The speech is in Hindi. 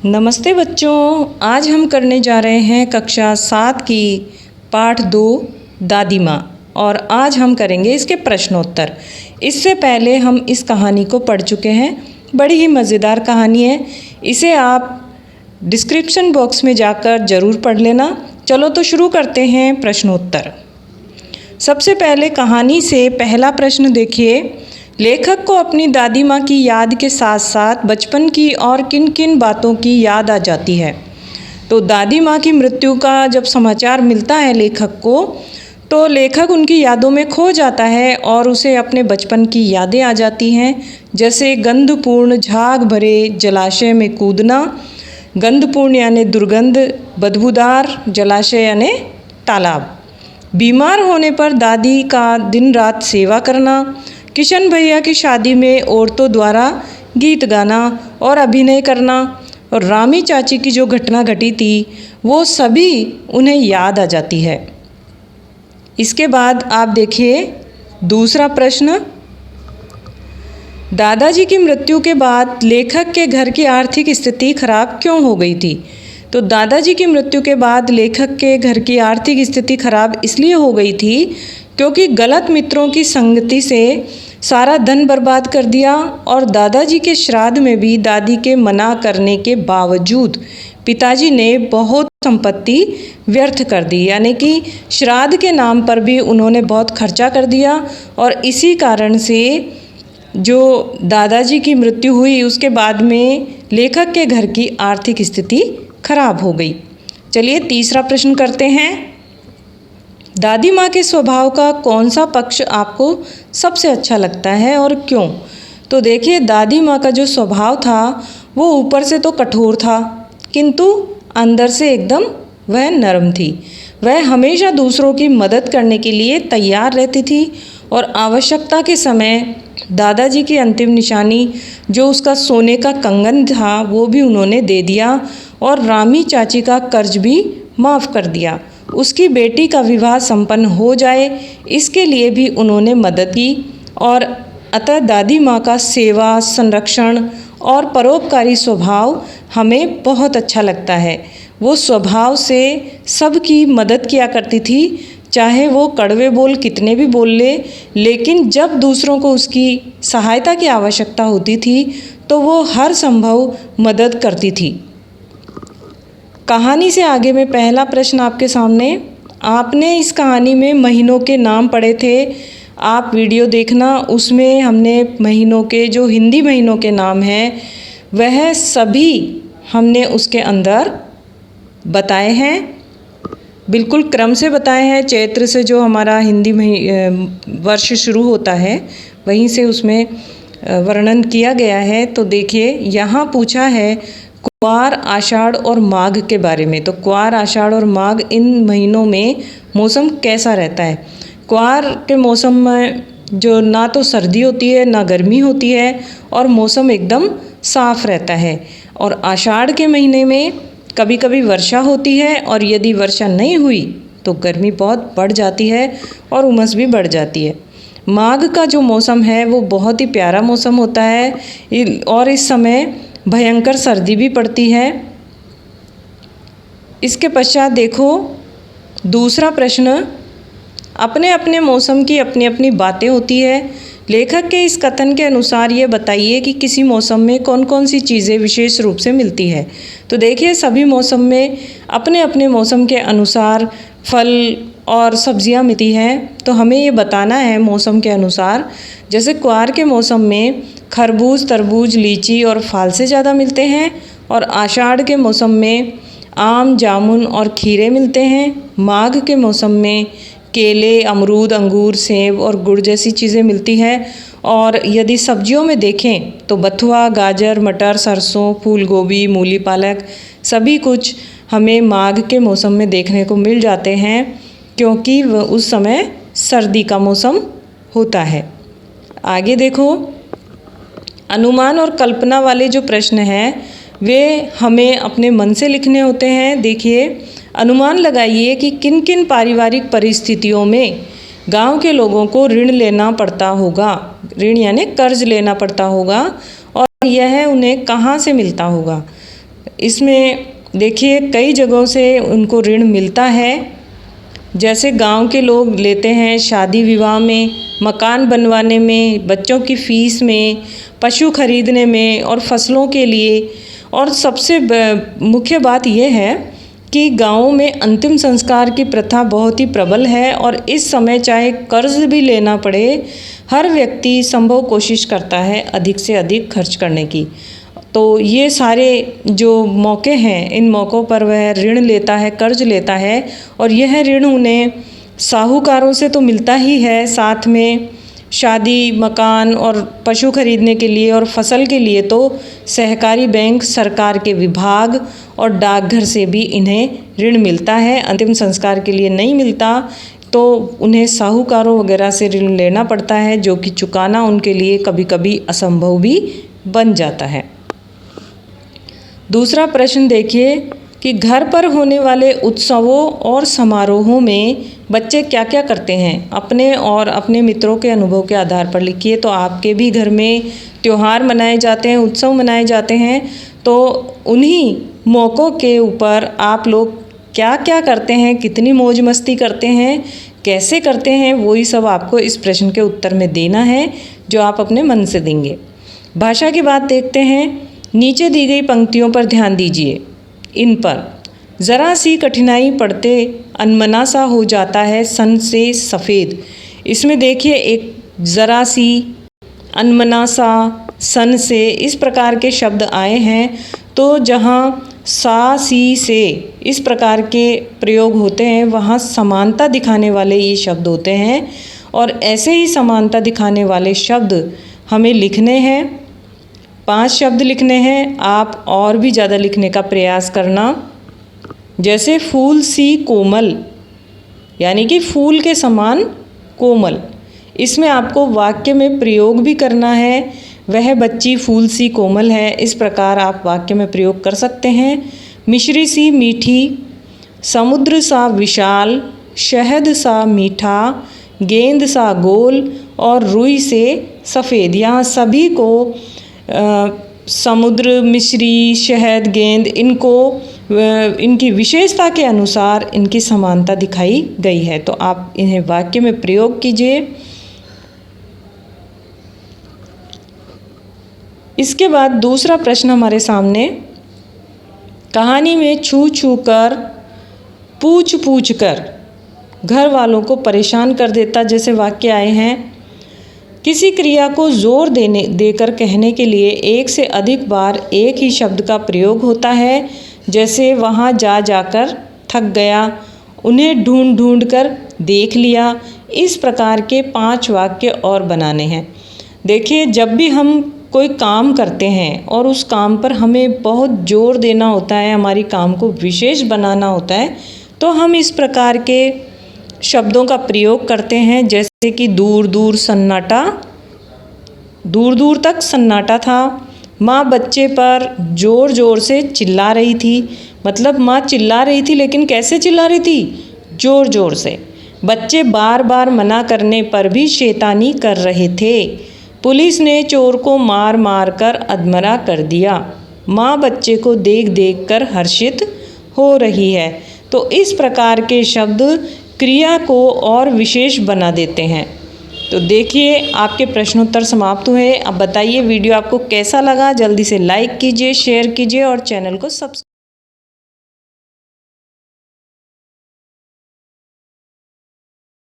नमस्ते बच्चों, आज हम करने जा रहे हैं कक्षा 7 की पाठ 2 दादी माँ। और आज हम करेंगे इसके प्रश्नोत्तर। इससे पहले हम इस कहानी को पढ़ चुके हैं। बड़ी ही मज़ेदार कहानी है। इसे आप डिस्क्रिप्शन बॉक्स में जाकर ज़रूर पढ़ लेना। चलो तो शुरू करते हैं प्रश्नोत्तर। सबसे पहले कहानी से पहला प्रश्न देखिए। लेखक को अपनी दादी माँ की याद के साथ साथ बचपन की और किन किन बातों की याद आ जाती है। तो दादी माँ की मृत्यु का जब समाचार मिलता है लेखक को, तो लेखक उनकी यादों में खो जाता है और उसे अपने बचपन की यादें आ जाती हैं, जैसे गंधपूर्ण झाग भरे जलाशय में कूदना। गंधपूर्ण यानी दुर्गंध, बदबूदार जलाशय यानी तालाब। बीमार होने पर दादी का दिन रात सेवा करना। किशन भैया की शादी में औरतों द्वारा गीत गाना और अभिनय करना। और रामी चाची की जो घटना घटी थी वो सभी उन्हें याद आ जाती है। इसके बाद आप देखिए दूसरा प्रश्न। दादाजी की मृत्यु के बाद लेखक के घर की आर्थिक स्थिति खराब क्यों हो गई थी। तो दादाजी की मृत्यु के बाद लेखक के घर की आर्थिक स्थिति खराब इसलिए हो गई थी क्योंकि गलत मित्रों की संगति से सारा धन बर्बाद कर दिया। और दादाजी के श्राद्ध में भी दादी के मना करने के बावजूद पिताजी ने बहुत संपत्ति व्यर्थ कर दी, यानी कि श्राद्ध के नाम पर भी उन्होंने बहुत खर्चा कर दिया। और इसी कारण से जो दादाजी की मृत्यु हुई उसके बाद में लेखक के घर की आर्थिक स्थिति खराब हो गई। चलिए तीसरा प्रश्न करते हैं। दादी माँ के स्वभाव का कौन सा पक्ष आपको सबसे अच्छा लगता है और क्यों। तो देखिए दादी माँ का जो स्वभाव था वो ऊपर से तो कठोर था, किंतु अंदर से एकदम वह नरम थी। वह हमेशा दूसरों की मदद करने के लिए तैयार रहती थी और आवश्यकता के समय दादाजी की अंतिम निशानी जो उसका सोने का कंगन था वो भी उन्होंने दे दिया और रामी चाची का कर्ज भी माफ़ कर दिया। उसकी बेटी का विवाह संपन्न हो जाए इसके लिए भी उन्होंने मदद की। और अतः दादी माँ का सेवा, संरक्षण और परोपकारी स्वभाव हमें बहुत अच्छा लगता है। वो स्वभाव से सबकी मदद किया करती थी, चाहे वो कड़वे बोल कितने भी बोल ले, लेकिन जब दूसरों को उसकी सहायता की आवश्यकता होती थी तो वो हर संभव मदद करती थी। कहानी से आगे में पहला प्रश्न आपके सामने। आपने इस कहानी में महीनों के नाम पढ़े थे, आप वीडियो देखना। उसमें हमने महीनों के जो हिंदी महीनों के नाम हैं वह सभी हमने उसके अंदर बताए हैं, बिल्कुल क्रम से बताए हैं। चैत्र से जो हमारा हिंदी वर्ष शुरू होता है वहीं से उसमें वर्णन किया गया है। तो देखिए यहाँ पूछा है क्वार, आषाढ़ और माघ के बारे में। तो क्वार, आषाढ़ और माघ इन महीनों में मौसम कैसा रहता है। क्वार के मौसम में जो ना तो सर्दी होती है ना गर्मी होती है और मौसम एकदम साफ रहता है। और आषाढ़ के महीने में कभी कभी वर्षा होती है और यदि वर्षा नहीं हुई तो गर्मी बहुत बढ़ जाती है और उमस भी बढ़ जाती है। माघ का जो मौसम है वो बहुत ही प्यारा मौसम होता है और इस समय भयंकर सर्दी भी पड़ती है। इसके पश्चात देखो दूसरा प्रश्न। अपने अपने मौसम की अपनी अपनी बातें होती है। लेखक के इस कथन के अनुसार ये बताइए कि किसी मौसम में कौन कौन सी चीज़ें विशेष रूप से मिलती है। तो देखिए सभी मौसम में अपने अपने मौसम के अनुसार फल और सब्जियां मिलती हैं। तो हमें ये बताना है मौसम के अनुसार। जैसे क्वार के मौसम में खरबूज, तरबूज, लीची और फालसे ज़्यादा मिलते हैं। और आषाढ़ के मौसम में आम, जामुन और खीरे मिलते हैं। माघ के मौसम में केले, अमरूद, अंगूर, सेब और गुड़ जैसी चीज़ें मिलती हैं। और यदि सब्जियों में देखें तो बथुआ, गाजर, मटर, सरसों, फूल गोभी, मूली, पालक सभी कुछ हमें माघ के मौसम में देखने को मिल जाते हैं, क्योंकि उस समय सर्दी का मौसम होता है। आगे देखो अनुमान और कल्पना वाले जो प्रश्न हैं वे हमें अपने मन से लिखने होते हैं। देखिए अनुमान लगाइए कि किन किन पारिवारिक परिस्थितियों में गांव के लोगों को ऋण लेना पड़ता होगा। ऋण यानी कर्ज लेना पड़ता होगा और यह उन्हें कहाँ से मिलता होगा। इसमें देखिए कई जगहों से उनको ऋण मिलता है। जैसे गांव के लोग लेते हैं शादी विवाह में, मकान बनवाने में, बच्चों की फ़ीस में, पशु खरीदने में और फसलों के लिए। और सबसे मुख्य बात यह है कि गाँवों में अंतिम संस्कार की प्रथा बहुत ही प्रबल है और इस समय चाहे कर्ज भी लेना पड़े, हर व्यक्ति संभव कोशिश करता है अधिक से अधिक खर्च करने की। तो ये सारे जो मौके हैं, इन मौक़ों पर वह ऋण लेता है, कर्ज लेता है और यह ऋण उन्हें साहूकारों से तो मिलता ही है, साथ में शादी, मकान और पशु खरीदने के लिए और फसल के लिए तो सहकारी बैंक, सरकार के विभाग और डाकघर से भी इन्हें ऋण मिलता है। अंतिम संस्कार के लिए नहीं मिलता तो उन्हें साहूकारों वगैरह से ऋण लेना पड़ता है, जो कि चुकाना उनके लिए कभी कभी असंभव भी बन जाता है। दूसरा प्रश्न देखिए कि घर पर होने वाले उत्सवों और समारोहों में बच्चे क्या क्या करते हैं, अपने और अपने मित्रों के अनुभव के आधार पर लिखिए। तो आपके भी घर में त्यौहार मनाए जाते हैं, उत्सव मनाए जाते हैं, तो उन्हीं मौक़ों के ऊपर आप लोग क्या क्या करते हैं, कितनी मौज मस्ती करते हैं, कैसे करते हैं, वही सब आपको इस प्रश्न के उत्तर में देना है, जो आप अपने मन से देंगे। भाषा की बात देखते हैं। नीचे दी गई पंक्तियों पर ध्यान दीजिए। इन पर ज़रा सी कठिनाई पढ़ते अनमना सा हो जाता है सन से सफ़ेद। इसमें देखिए एक ज़रा सी, अनमना सा, सन से, इस प्रकार के शब्द आए हैं। तो जहाँ सा, सी से इस प्रकार के प्रयोग होते हैं, वहाँ समानता दिखाने वाले ये शब्द होते हैं और ऐसे ही समानता दिखाने वाले शब्द हमें लिखने हैं। 5 शब्द लिखने हैं। आप और भी ज़्यादा लिखने का प्रयास करना। जैसे फूल सी कोमल, यानी कि फूल के समान कोमल। इसमें आपको वाक्य में प्रयोग भी करना है। वह बच्ची फूल सी कोमल है, इस प्रकार आप वाक्य में प्रयोग कर सकते हैं। मिश्री सी मीठी, समुद्र सा विशाल, शहद सा मीठा, गेंद सा गोल और रुई से सफ़ेद। यहाँ सभी को समुद्र, मिश्री, शहद, गेंद, इनकी विशेषता के अनुसार इनकी समानता दिखाई गई है। तो आप इन्हें वाक्य में प्रयोग कीजिए। इसके बाद दूसरा प्रश्न हमारे सामने, कहानी में छू छू कर, पूछ पूछ कर घर वालों को परेशान कर देता जैसे वाक्य आए हैं। किसी क्रिया को जोर देकर कहने के लिए एक से अधिक बार एक ही शब्द का प्रयोग होता है। जैसे वहाँ जा जाकर थक गया, उन्हें ढूंढ ढूंढ कर देख लिया। इस प्रकार के 5 वाक्य और बनाने हैं। देखिए, जब भी हम कोई काम करते हैं और उस काम पर हमें बहुत जोर देना होता है, हमारी काम को विशेष बनाना होता है, तो हम इस प्रकार के शब्दों का प्रयोग करते हैं। जैसे कि दूर दूर सन्नाटा, दूर दूर तक सन्नाटा था। माँ बच्चे पर ज़ोर ज़ोर से चिल्ला रही थी। मतलब माँ चिल्ला रही थी, लेकिन कैसे चिल्ला रही थी? ज़ोर ज़ोर से। बच्चे बार बार मना करने पर भी शैतानी कर रहे थे। पुलिस ने चोर को मार मार कर अधमरा कर दिया। माँ बच्चे को देख देख कर हर्षित हो रही है। तो इस प्रकार के शब्द क्रिया को और विशेष बना देते हैं। तो देखिए, आपके प्रश्नोत्तर समाप्त हुए। अब बताइए वीडियो आपको कैसा लगा। जल्दी से लाइक कीजिए, शेयर कीजिए और चैनल को सब्सक्राइब